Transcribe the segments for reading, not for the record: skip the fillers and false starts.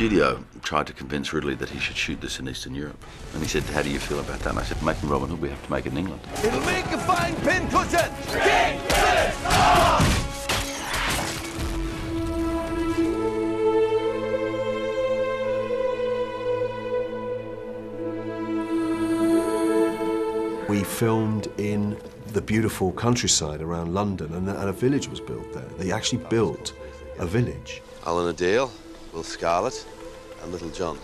studio tried to convince Ridley that he should shoot this in Eastern Europe. And he said, how do you feel about that? And I said, making Robin Hood, we have to make it in England. It'll make a fine pincushion! We filmed in the beautiful countryside around London, and a village was built there. They actually built a village. Alan Adale, Will Scarlett, and Little John,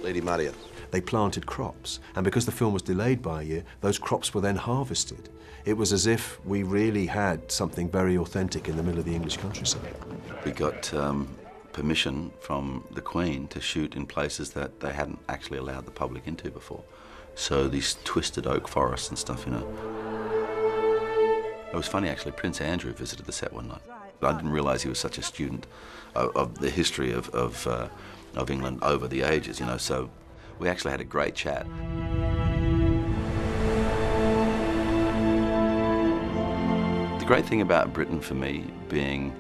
Lady Marian. They planted crops, and because the film was delayed by a year, those crops were then harvested. It was as if we really had something very authentic in the middle of the English countryside. We got permission from the Queen to shoot in places that they hadn't actually allowed the public into before. So these twisted oak forests and stuff, you know. It was funny, actually. Prince Andrew visited the set one night. I didn't realise he was such a student of the history of England over the ages, you know, so we actually had a great chat. The great thing about Britain for me, being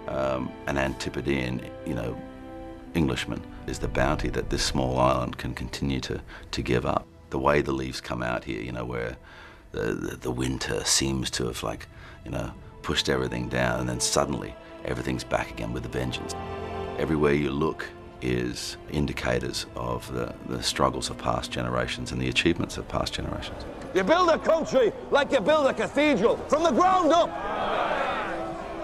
an Antipodean, you know, Englishman, is the bounty that this small island can continue to give up. The way the leaves come out here, you know, where the winter seems to have, like, you know, pushed everything down, and then suddenly everything's back again with a vengeance. Everywhere you look is indicators of the struggles of past generations and the achievements of past generations. You build a country like you build a cathedral, from the ground up.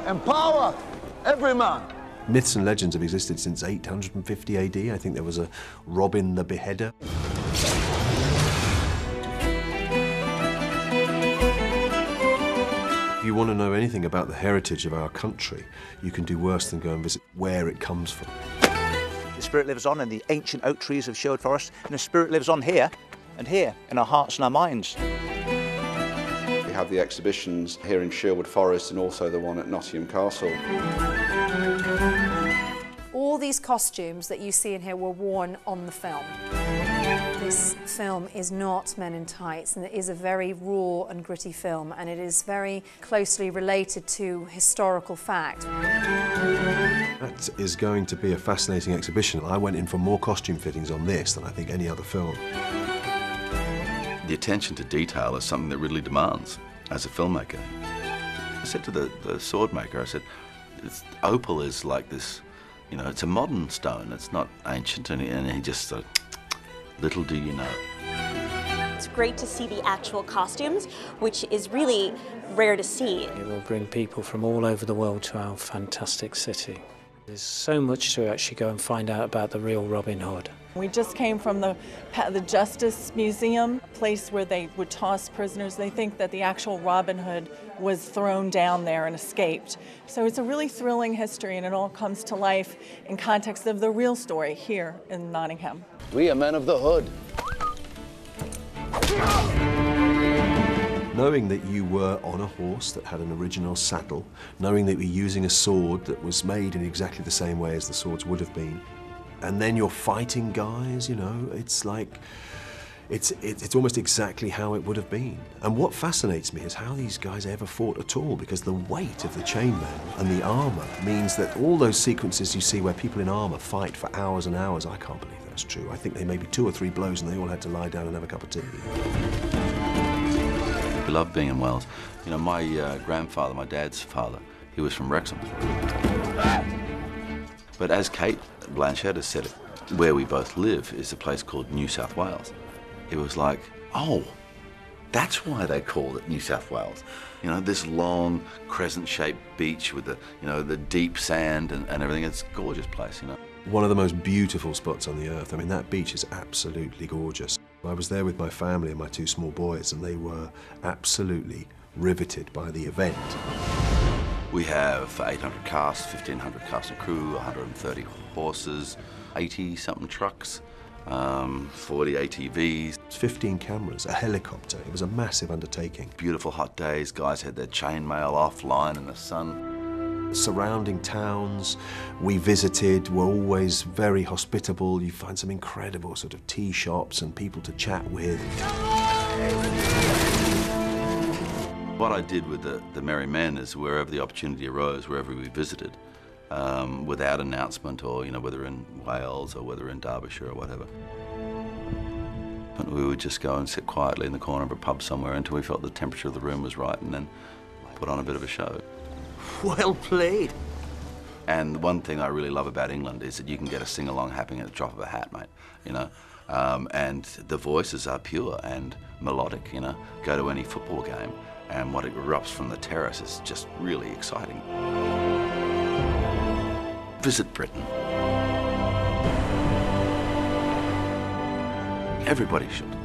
Empower every man. Myths and legends have existed since 850 AD. I think there was a Robin the Beheader. If you want to know anything about the heritage of our country, you can do worse than go and visit where it comes from. The spirit lives on in the ancient oak trees of Sherwood Forest, and the spirit lives on here and here, in our hearts and our minds. We have the exhibitions here in Sherwood Forest and also the one at Nottingham Castle. All these costumes that you see in here were worn on the film. This film is not Men in Tights, and it is a very raw and gritty film, and it is very closely related to historical fact. That is going to be a fascinating exhibition. I went in for more costume fittings on this than I think any other film. The attention to detail is something that Ridley demands as a filmmaker. I said to the sword maker, I said, opal is like this, you know, it's a modern stone, it's not ancient, and he just said, little do you know. It's great to see the actual costumes, which is really rare to see. It will bring people from all over the world to our fantastic city. There's so much to actually go and find out about the real Robin Hood. We just came from the Justice Museum, a place where they would toss prisoners. They think that the actual Robin Hood was thrown down there and escaped. So it's a really thrilling history, and it all comes to life in context of the real story here in Nottingham. We are men of the hood. Knowing that you were on a horse that had an original saddle, knowing that you were using a sword that was made in exactly the same way as the swords would have been, and then you're fighting guys, you know, it's like, it's almost exactly how it would have been. And what fascinates me is how these guys ever fought at all, because the weight of the chainmail and the armour means that all those sequences you see where people in armour fight for hours and hours, I can't believe that's true. I think they maybe 2 or 3 blows and they all had to lie down and have a cup of tea. We love being in Wales. You know, my grandfather, my dad's father, he was from Wrexham. But as Kate Blanchett has said it, where we both live is a place called New South Wales. It was like, oh, that's why they called it New South Wales. You know, this long crescent-shaped beach with the, you know, the deep sand and everything. It's a gorgeous place, you know. One of the most beautiful spots on the earth. I mean, that beach is absolutely gorgeous. I was there with my family and my 2 small boys, and they were absolutely riveted by the event. We have 800 cast, 1,500 cast and crew, 130 horses, 80-something trucks, 40 ATVs. 15 cameras, a helicopter. It was a massive undertaking. Beautiful hot days, guys had their chainmail offline in the sun. Surrounding towns we visited were always very hospitable. You find some incredible sort of tea shops and people to chat with. What I did with the Merry Men is wherever the opportunity arose, wherever we visited, without announcement, or whether in Wales or whether in Derbyshire or whatever. But we would just go and sit quietly in the corner of a pub somewhere until we felt the temperature of the room was right, and then put on a bit of a show. Well played. And one thing I really love about England is that you can get a sing-along happening at the drop of a hat, mate, and the voices are pure and melodic, Go to any football game, and what erupts from the terrace is just really exciting. Visit Britain. Everybody should.